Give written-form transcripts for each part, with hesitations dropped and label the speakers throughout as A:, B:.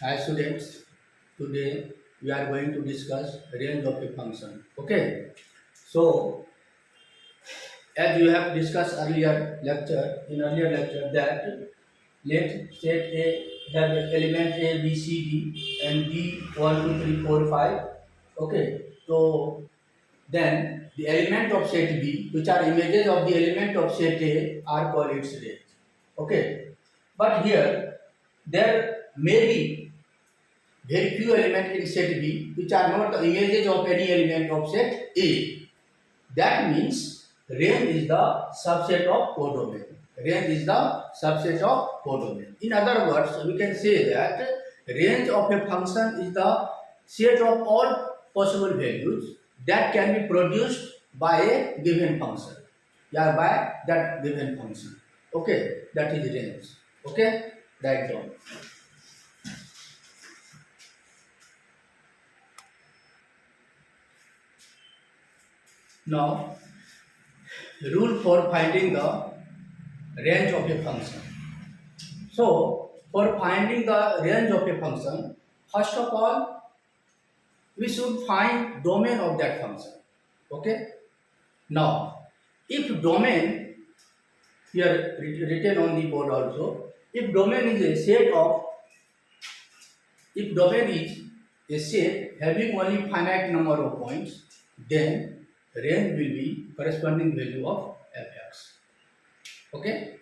A: Hi students, today we are going to discuss range of a function. Okay, so as you have discussed earlier lecture that let set A have element A, B, C, D and D 1, 2, 3, 4, 5. Okay, so then the element of set B, which are images of the element of set A, are called its range. Okay, but here there may be very few elements in set B which are not the images of any element of set A. That means range is the subset of codomain. Range is the subset of codomain. In other words, we can say that range of a function is the set of all possible values that can be produced by a given function. Yeah, by that given function. Okay, that is range. Okay, write down. Now, rule for finding the range of a function. So, for finding the range of a function, first of all, we should find domain of that function. Okay. Now, if domain here written on the board also, if domain is a set of, if domain is a set having only finite number of points, then range will be corresponding value of fx. Okay.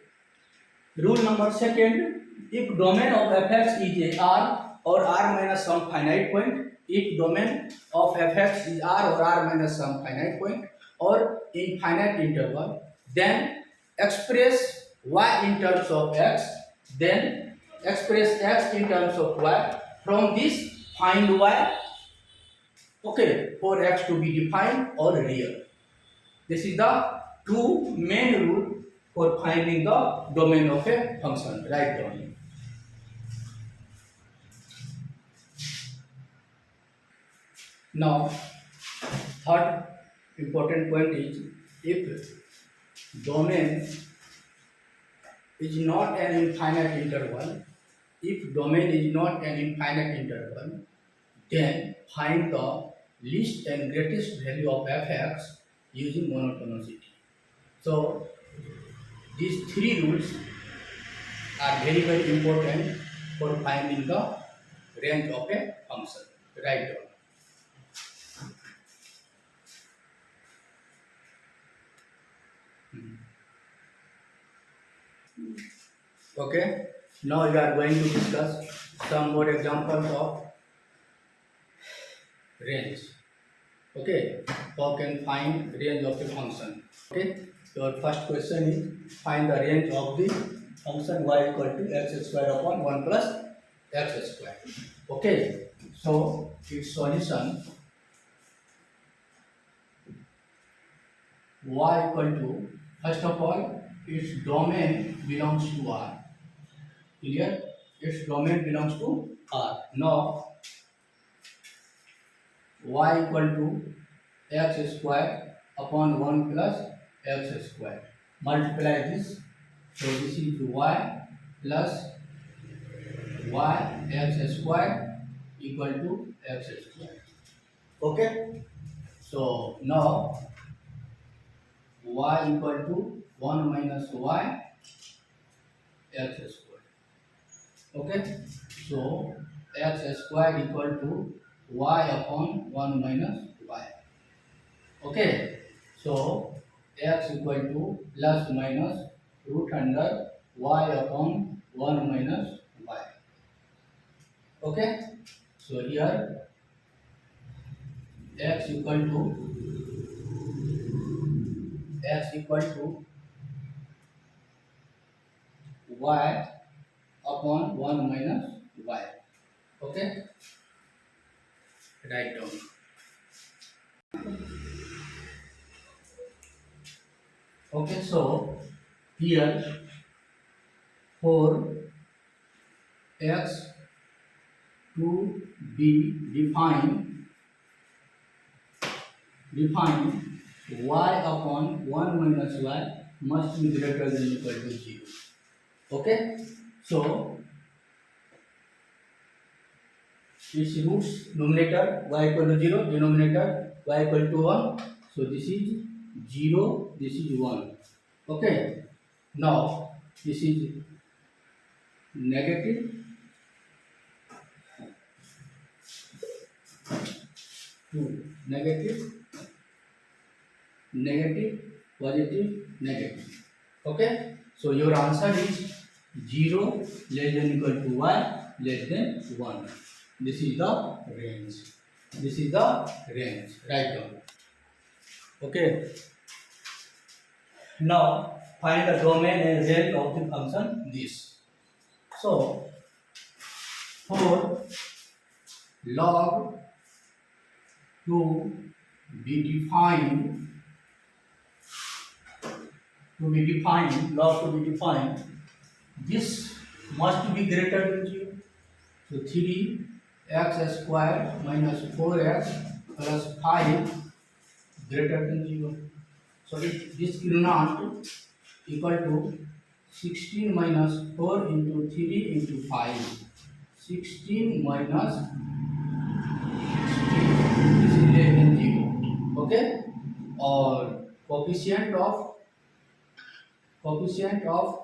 A: Rule number second, if domain of fx is a r or r minus some finite point, if domain of fx is r or r minus some finite point or in finite interval, then express y in terms of x, then express x in terms of y. From this, find y, okay, for x to be defined or real. This is the two main rule for finding the domain of a function. Write down. Now, third important point is if domain is not an infinite interval, if domain is not an infinite interval, then find the least and greatest value of fx using monotonicity. So, these three rules are very important for finding the range of a function. Write down. Okay. Now we are going to discuss some more examples of range. Okay. How can find range of a function? Okay. Your first question is find the range of the function y equal to x square upon 1 plus x square. Okay. So its solution y equal to, first of all, its domain belongs to R. Clear? Its domain belongs to R. Now y equal to x square upon 1 plus x square. Multiply this. So this is y plus y x square equal to x square. Okay. So now y equal to 1 minus y x square. Okay. So x square equal to y upon 1 minus y. Okay. So x equal to plus minus root under y upon 1 minus y. Okay. So here x equal to y upon 1 minus y. Okay. Write down. Okay. So here for x to be defined y upon 1 minus y must be greater than equal to 0. Okay. So its roots numerator y equal to 0, denominator y equal to 1. So this is 0, this is 1. Okay. Now this is negative 2, negative, negative, positive, negative. Okay. So your answer is 0 less than equal to y less than 1. This is the range. This is the range. Write down. Okay. Now find the domain and range of the function this. So for log to be defined, log to be defined, this must be greater than 0. So 3x square minus 4x plus 5 greater than 0. So if this is not equal to 16 minus 4 into 3 into 5. 16 minus 16, this is less than 0. Okay. Or coefficient of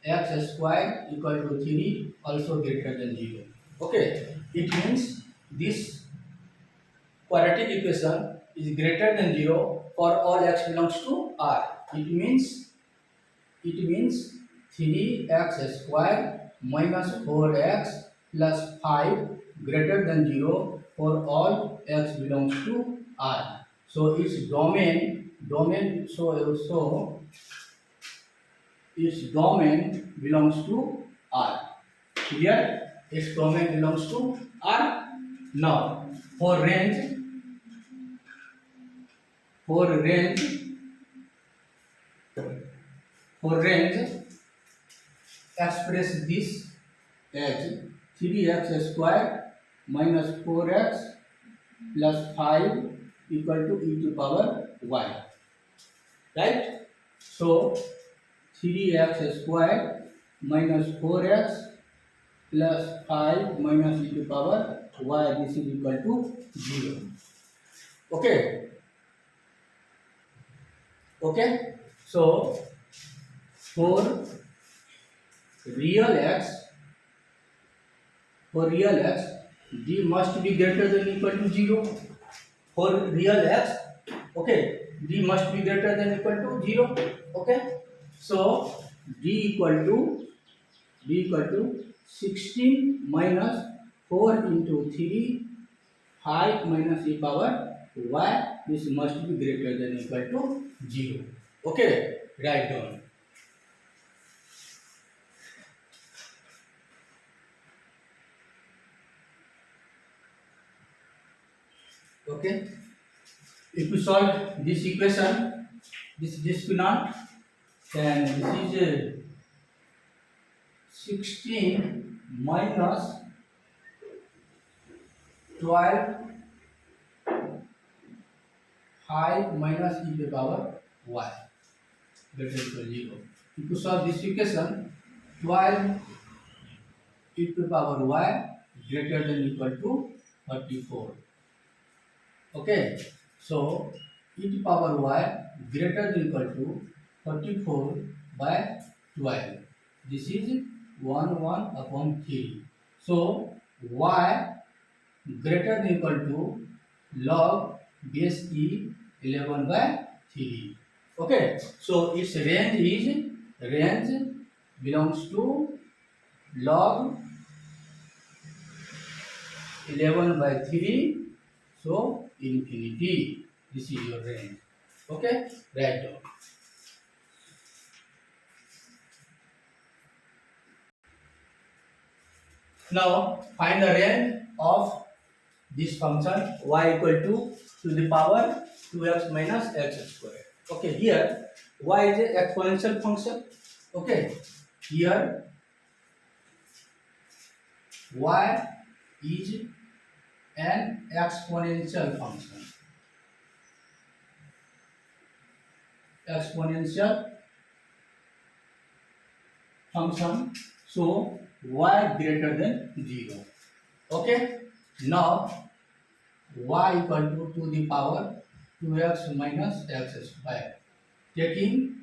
A: x square equal to 3 also greater than 0. Okay. It means this quadratic equation is greater than 0 for all x belongs to R. It means 3x square minus 4x plus 5 greater than 0 for all x belongs to R. So its domain so its domain belongs to R. Clear? Its domain belongs to R. Now for range express this as 3x square minus 4x plus 5 equal to e to power y. Right? So 3x square minus 4x plus 5 minus e to power y, this is equal to 0. Okay. Okay. So for real x, d must be greater than equal to 0. For real x, okay, d must be greater than equal to 0. Okay. So d equal to 16 minus 4 into 3 5 minus e power y, this must be greater than equal to 0. Okay. Write down. Okay. If you solve this equation, this not, then this is 16 minus 12 5 minus e to the power y greater than equal to 0. If you solve this equation, 12 e to the power y greater than equal to 34. Okay. So e to the power y greater than equal to 34 by 12. This is 1 upon 3. So y greater than equal to log base e 11 by 3. Okay. So its range belongs to log 11 by 3. So infinity. This is your range. Okay. Write down. Now find the range of this function y equal to the power 2x minus x square. Okay. Here y is an exponential function. Okay. Here y is an exponential function. So y greater than 0. Okay. Now y equal to the power 2x minus x square. Taking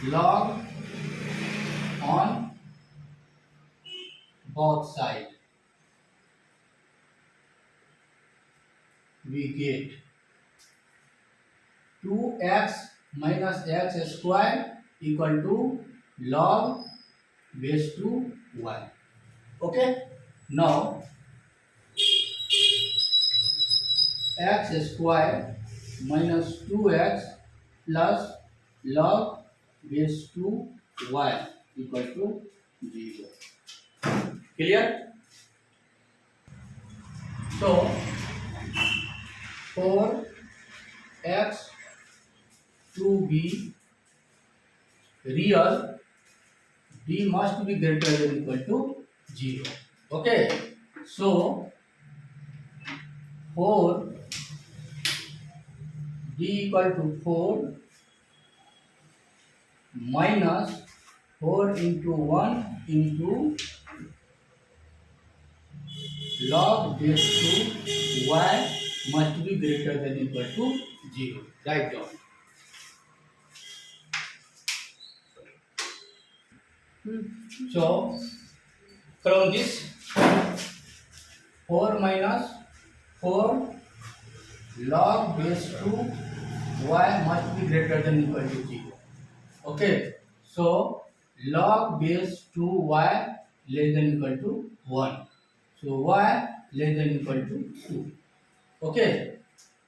A: log on both sides, we get 2x minus x square equal to log base 2 y. Okay. Now x square minus 2x plus log base 2 y equal to 0. Clear? So 4x to be real, b must be greater than equal to 0. Okay. So 4 d equal to 4 minus 4 into 1 into log base 2 y must be greater than equal to 0. Write down. So from this 4 minus 4 log base 2 y must be greater than equal to 0. Okay. So log base 2y less than equal to 1. So y less than equal to 2. Okay.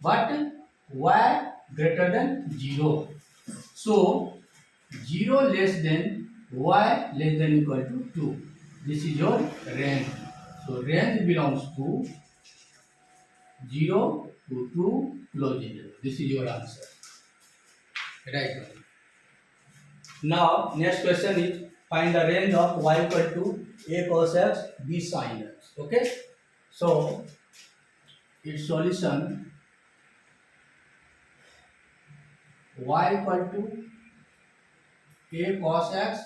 A: But y greater than 0. So 0 less than y less than equal to 2. This is your range. So range belongs to 0 to 2 close interval. This is your answer. Right. Now next question is find the range of y equal to a cos x b sin x. Okay. So its solution y equal to a cos x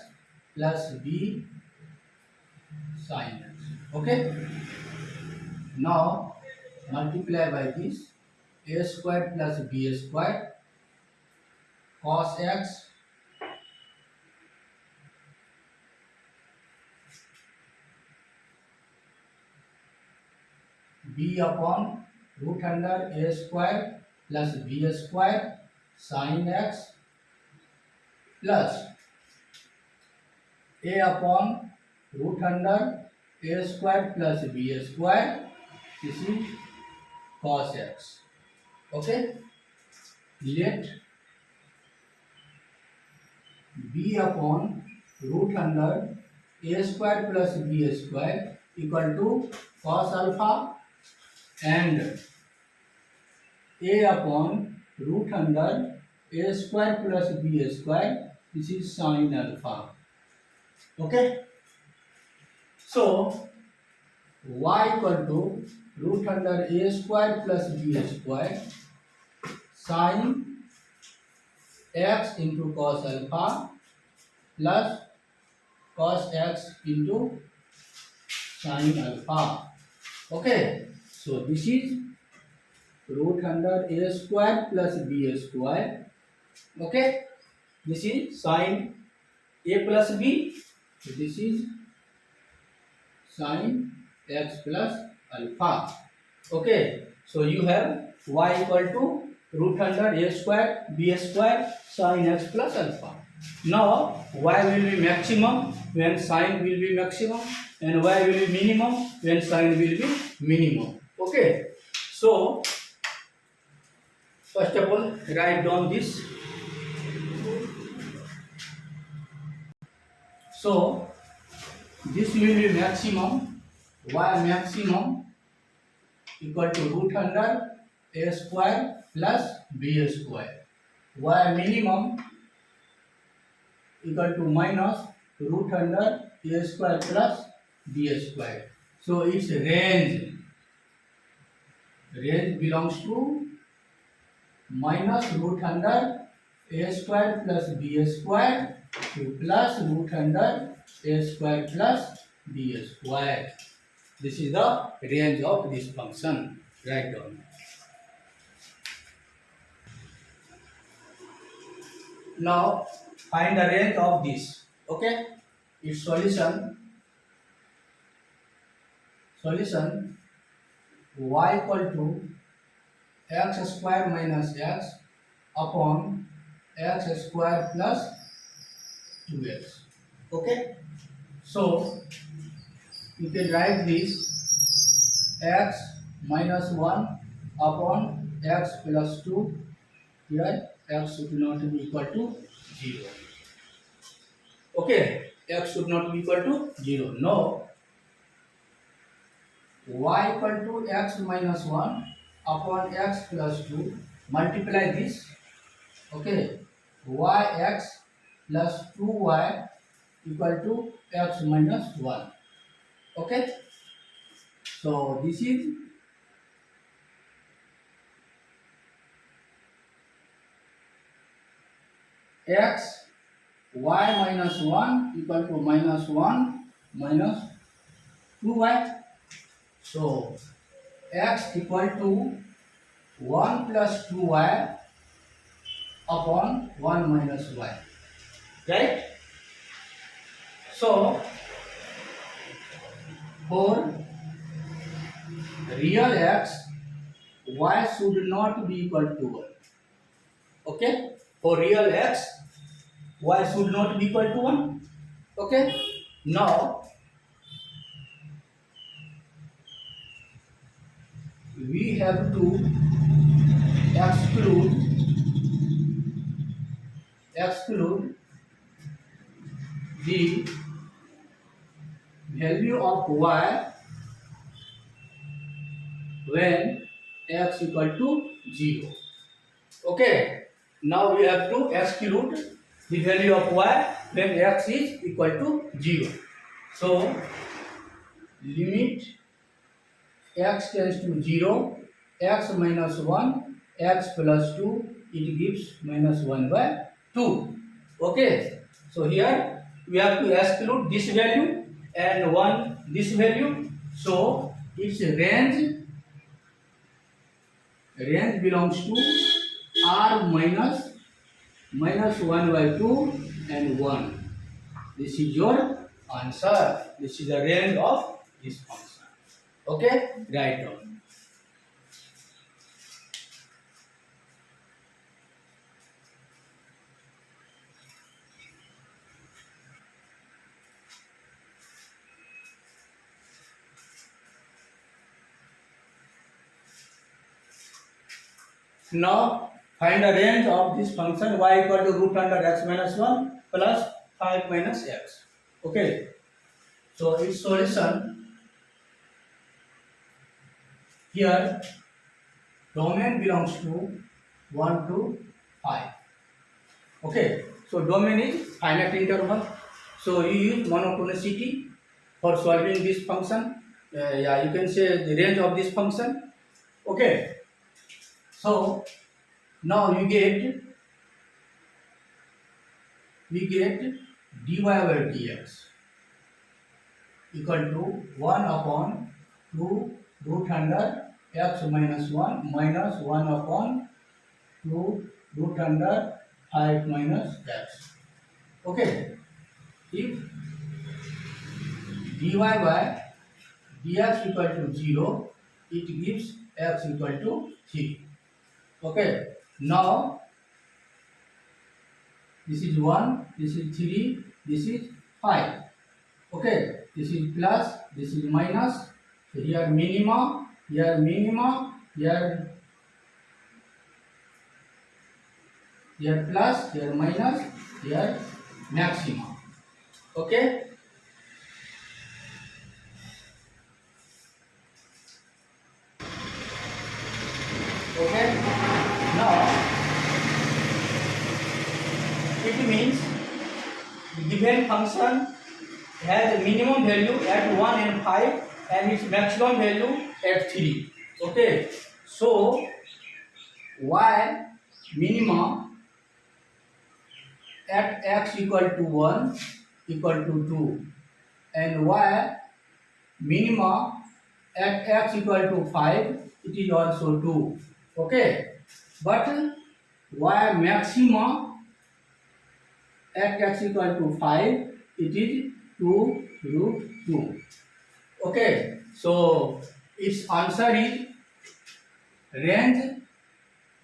A: plus b sin x. Okay. Now multiply by this a square plus b square cos x b upon root under a square plus b square sin x plus a upon root under a square plus b square. This is cos x. Okay. Let b upon root under a square plus b square equal to cos alpha and a upon root under a square plus b square. This is sin alpha. Okay. So y equal to root under a square plus b square sin x into cos alpha plus cos x into sin alpha. Okay. So this is root under a square plus b square. Okay. This is sin a plus b. So this is sin x plus alpha. Okay. So you have y equal to root under a square b square sin x plus alpha. Now y will be maximum when sin will be maximum and y will be minimum when sin will be minimum. Okay. So first of all write down this. So this will be maximum, y maximum equal to root under a square plus b square. Y minimum equal to minus root under a square plus b square. So its range belongs to minus root under a square plus b square to plus root under a square plus ds. Y. This is the range of this function. Write down. Now find the range of this. Okay. Its solution. Solution y equal to x square minus x upon x square plus 2x. Okay. So you can write this x minus 1 upon x plus 2. Here x should not be equal to 0. Okay, x should not be equal to 0. No, y equal to x minus 1 upon x plus 2. Multiply this. Okay, yx plus 2y equal to x minus 1. Okay, so this is x y minus 1 equal to minus 1 minus 2y. So x equal to 1 plus 2y upon 1 minus y. Right? So for real x, y should not be equal to 1. Okay? For real x, y should not be equal to 1. Okay? Now we have to exclude the value of y when x equal to 0. Okay. Now we have to exclude the value of y when x is equal to 0. So limit x tends to 0, x minus 1, x plus 2, it gives minus 1 by 2. Okay. So here we have to exclude this value and this value. So its range belongs to r minus 1 by 2 and 1. This is your answer. This is the range of this function. Okay, write down. Now find the range of this function y equal to root under x minus 1 plus 5 minus x. Okay. So its solution here, domain belongs to 1 to 5. Okay. So domain is finite interval. So you use monotonicity for solving this function. Yeah, you can say the range of this function. Okay. So now we get dy by dx equal to 1 upon 2 root under x minus 1 minus 1 upon 2 root under 5 minus x. Okay. If dy by dx equal to 0, it gives x equal to 3. Okay. Now this is 1, this is 3, this is 5. Okay. This is plus, this is minus. So here minima, here plus, here minus, here maxima. Okay. Okay. Now it means the given function has a minimum value at 1 and 5 and its maximum value at 3. Okay. So y minima at x equal to 1 equal to 2 and y minima at x equal to 5, it is also 2. Okay, but y maxima at x equal to 5, it is 2 root 2. Okay, so its answer is range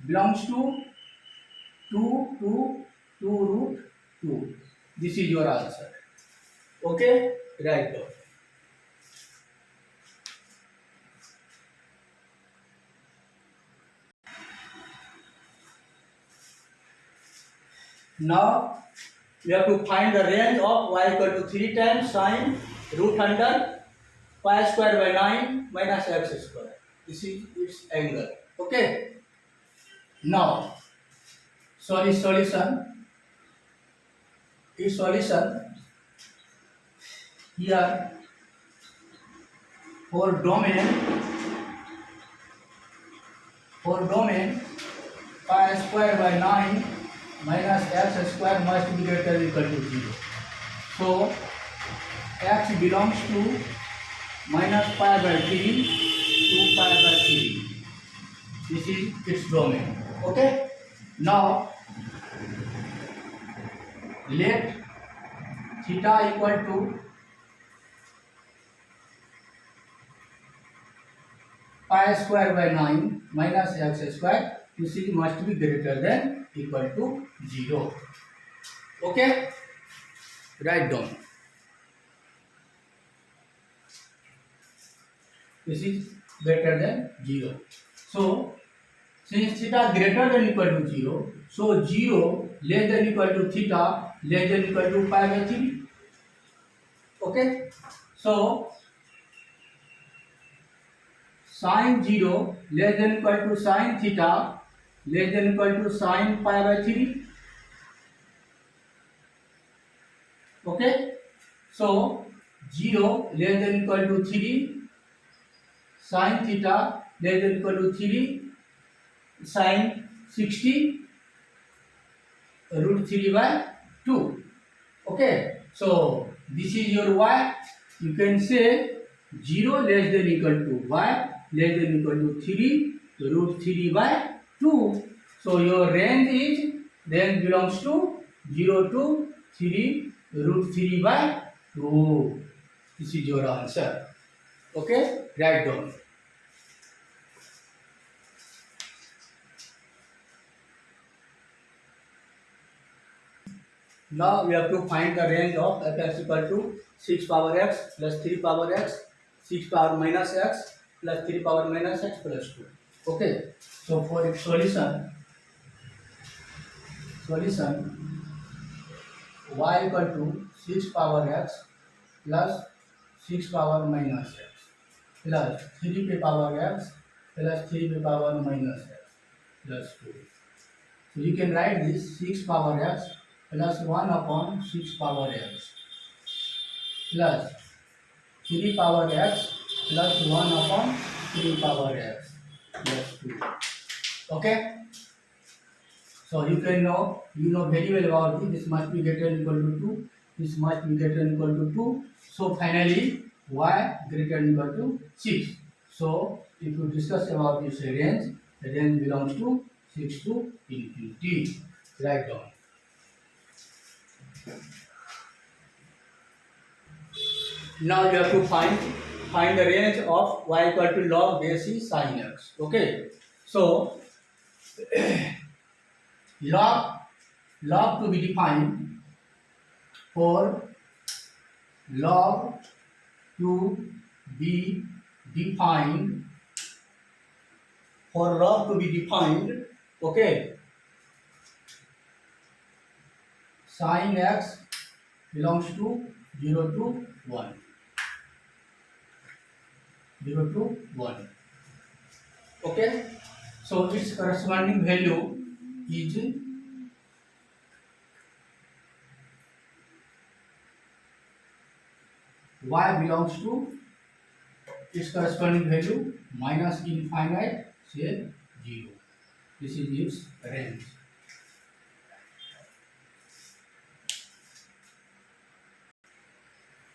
A: belongs to 2 to 2 root 2. This is your answer. Okay, right now. Now we have to find the range of y equal to 3 times sine root under pi square by 9 minus x square. This is its angle. Okay. Now solution. Its solution here for domain pi square by 9 minus x square must be greater than equal to 0. So x belongs to minus pi by 3 to pi by 3. This is its domain. Okay. Now let theta equal to pi square by 9 minus x square. This is must be greater than equal to 0. Okay. Write down. This is greater than 0. So since theta greater than equal to 0, so 0 less than equal to theta less than equal to pi by 3. Okay. So sine 0 less than equal to sine theta less than equal to sine pi by 3. Okay. So 0 less than equal to 3 sine theta less than equal to 3 sine 60 root 3 by 2. Okay. So this is your y. You can say 0 less than equal to y less than equal to 3 root 3 by 2. So your range belongs to 0 to 3 root 3 by 2. This is your answer. Okay, write down. Now we have to find the range of f(x) equal to 6 power x plus 3 power x, 6 power minus x plus 3 power minus x plus 2. Okay, so for its solution y equal to 6 power x plus 6 power minus x plus 3 p power x plus 3 p power minus x plus 2. So you can write this 6 power x plus 1 upon 6 power x plus 3 power x plus 1 upon 3 power x plus 2. Okay. So you know very well about this. This must be greater than equal to 2. This must be greater than equal to 2. So finally, y greater than equal to 6. So if you discuss about this range, the range belongs to 6 to infinity. Write down. Now you have to find the range of y equal to log base c sin x. Okay. So log to be defined for log to be defined okay, sin x belongs to 0 to 1. Okay, so its corresponding value is y belongs to its corresponding value minus infinite say 0. This is its range.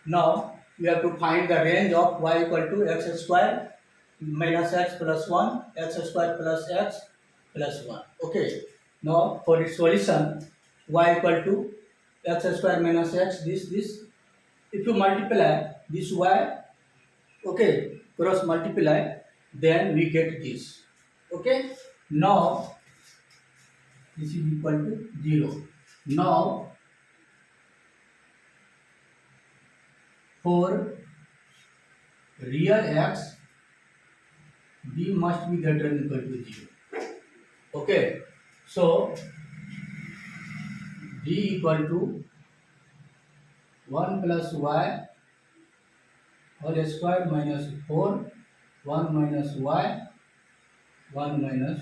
A: Now we have to find the range of y equal to x square minus x plus 1, x square plus x plus 1. Okay. Now for its solution, y equal to x square minus x, this. If you multiply this y, okay, cross multiply, then we get this. Okay. Now this is equal to 0. Now for real x, b must be greater than equal to 0. Okay. So b equal to 1 plus y whole square minus 4, 1 minus y, 1 minus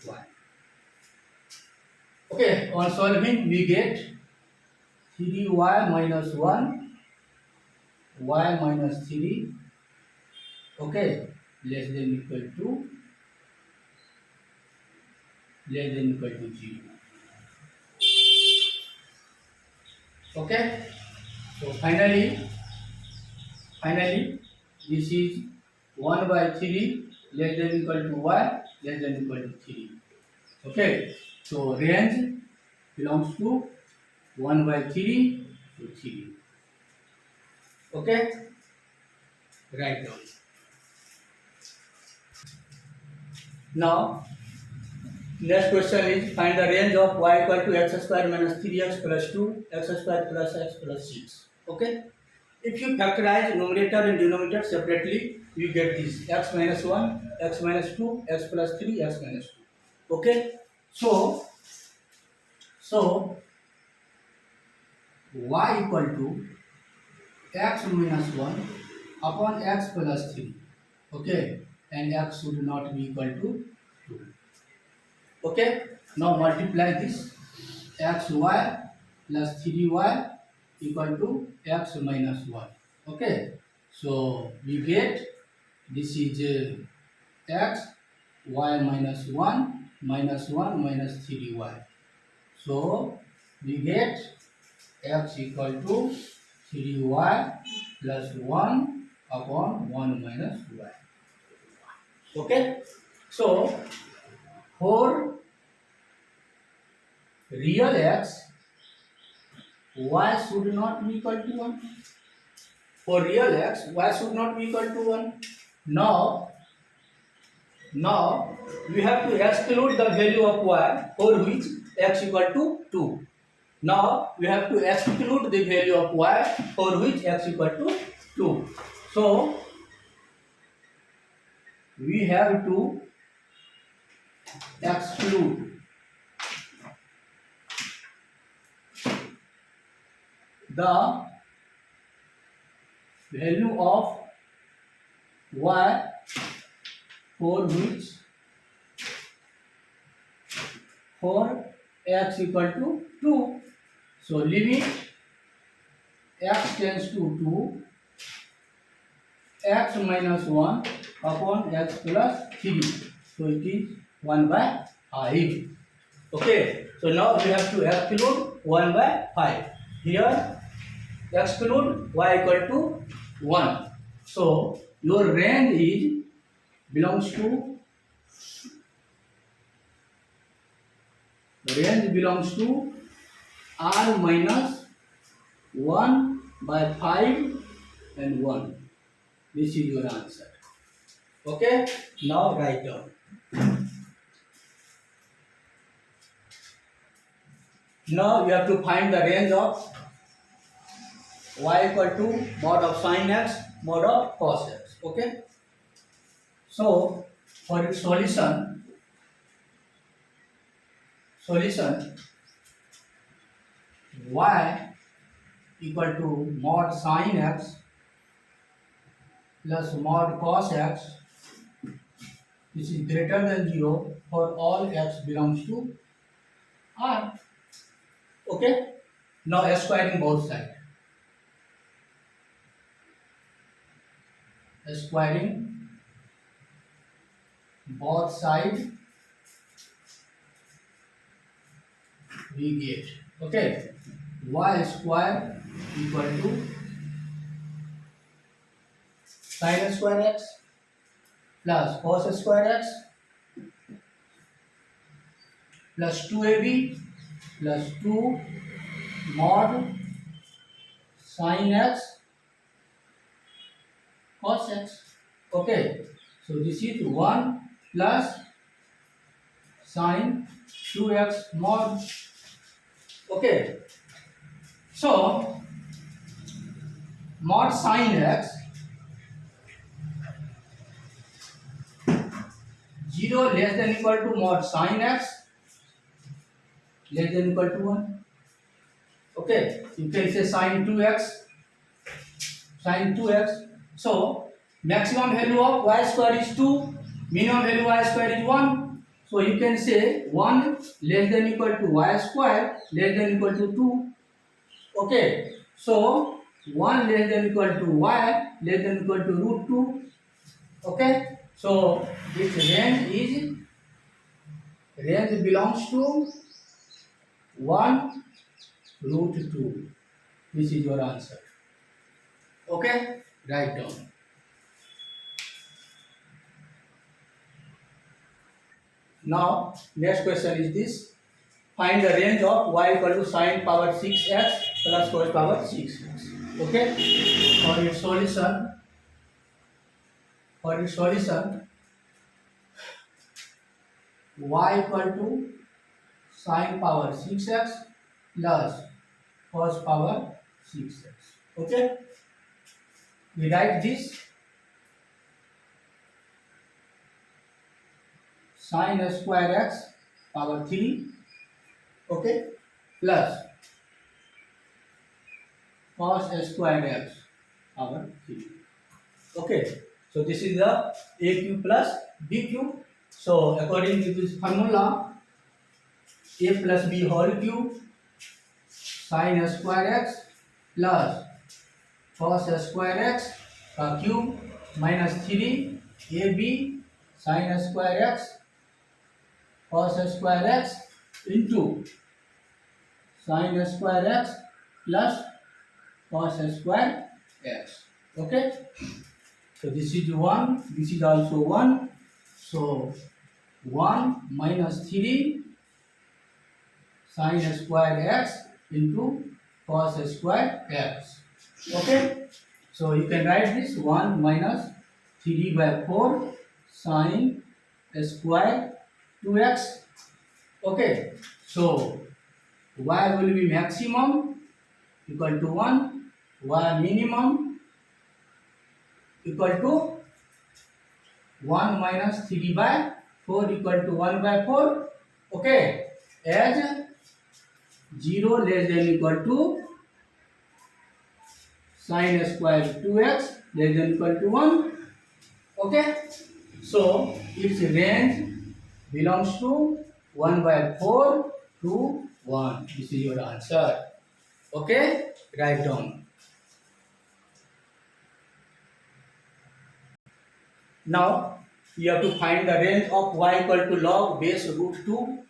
A: y. Okay, on solving we get 3y minus 1, y minus 3, okay, less than equal to 0. Okay, so finally this is 1 by 3 less than equal to y less than equal to 3. Okay, so range belongs to 1 by 3 to 3. Okay, write down. Now next question is find the range of y equal to x square minus 3x plus 2, x square plus x plus 6. Okay, if you factorize numerator and denominator separately, you get this x minus 1, x minus 2, x plus 3, x minus 2. Okay, so y equal to x minus 1 upon x plus 3. Okay, and x should not be equal to 2. Okay, now multiply this xy plus 3y equal to x minus 1. Okay, so we get this is x, y minus 1 minus 1 minus 3y. So we get x equal to 3y plus 1 upon 1 minus y. Okay, so for real x, y should not be equal to 1. For real x, y should not be equal to 1. Now we have to exclude the value of y for which x equal to 2. Now we have to exclude the value of y for which x equal to 2. So we have to exclude the value of y for which for x equal to 2. So limit x tends to 2, x minus 1 upon x plus 3. So it is 1 by 5. Okay, so now we have to exclude 1 by 5. Here exclude y equal to 1. So your range is belongs to r minus 1 by 5 and 1. This is your answer. Okay, now write down. Now you have to find the range of y equal to mod of sin x, mod of cos x. Okay, so for its solution y equal to mod sin x plus mod cos x, this is greater than 0 for all x belongs to r. Okay, now squaring both sides. Squaring both sides we get, okay, y square equal to sin square x plus cos square x plus 2ab plus 2 mod sin x cos x. Okay, so this is 1 plus sin 2x mod. Okay, so mod sin x 0 less than equal to mod sin x less than equal to 1. Okay, you can say sin 2x, sin 2x. So maximum value of y square is 2, minimum value y square is 1. So you can say 1 less than equal to y square less than equal to 2. Okay, so 1 less than equal to y less than equal to root 2. Okay, so its range belongs to 1 root 2. This is your answer. Okay, write down. Now next question is this: find the range of y equal to sin power 6x plus cos power 6x. Okay, for its solution, y equal to sin power 6x plus cos power 6x. Okay, we write this sin square x power 3, okay, plus cos square x power 3. Okay, so this is the a cube plus b cube. So according to this formula, a plus b whole cube sin square x plus cos square x का cube minus 3 ab sin square x cos square x into sin square x plus cos square x. Okay, so this is 1, this is also 1. So 1 minus 3 sin square x into cos square x. Okay, so you can write this 1 minus 3 by 4 sin square 2x. Okay, so y will be maximum equal to 1, y minimum equal to 1 minus 3 by 4 equal to 1 by 4. Okay, as 0 less than equal to sin square 2x less than equal to 1. Okay, so its range belongs to 1 by 4 to 1. This is your answer. Okay, write down. Now you have to find the range of y equal to log base root 2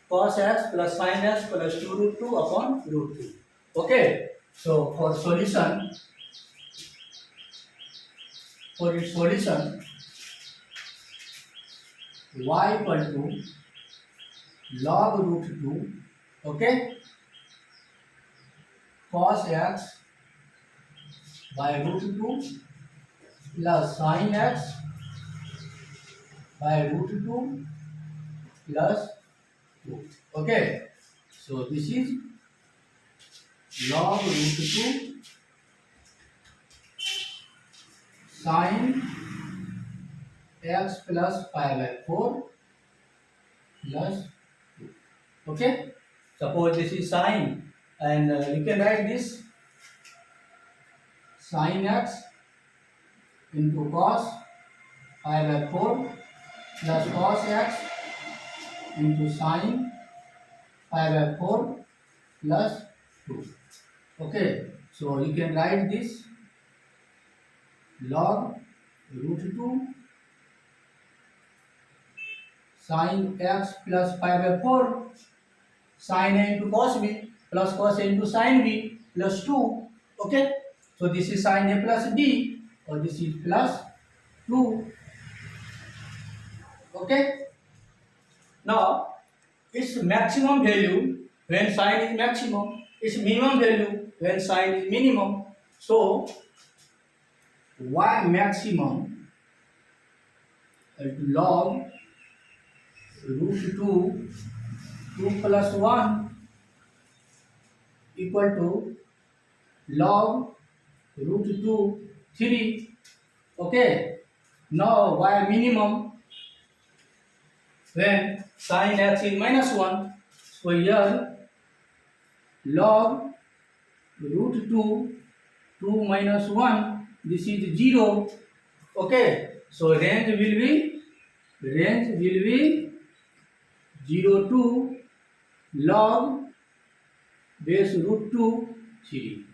A: cos x plus sin x plus 2 root 2 upon root 2. Okay, so for its solution, y equal to log root 2, okay, cos x by root 2 plus sin x by root 2 plus 2. Okay, so this is log root 2 sin x plus pi by 4 plus 2. Okay, suppose this is sin, and you can write this sin x into cos pi by 4 plus cos x into sin pi by 4 plus 2. Okay, so you can write this log root 2 sin x plus pi by 4 sin a into cos b plus cos a into sin b plus 2. Okay, so this is sin a plus b. or this is plus 2. Okay. Now its maximum value when sign is maximum, its minimum value when sign is minimum. So y maximum log root 2 plus 1 equal to log root 2 3. Okay. Now y minimum when sin x is minus 1. So here log root 2 minus 1, this is 0. Okay. So range will be 0 to log base root 2 3.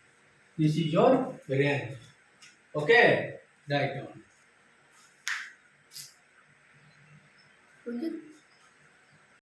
A: This is your range. Okay. Write down.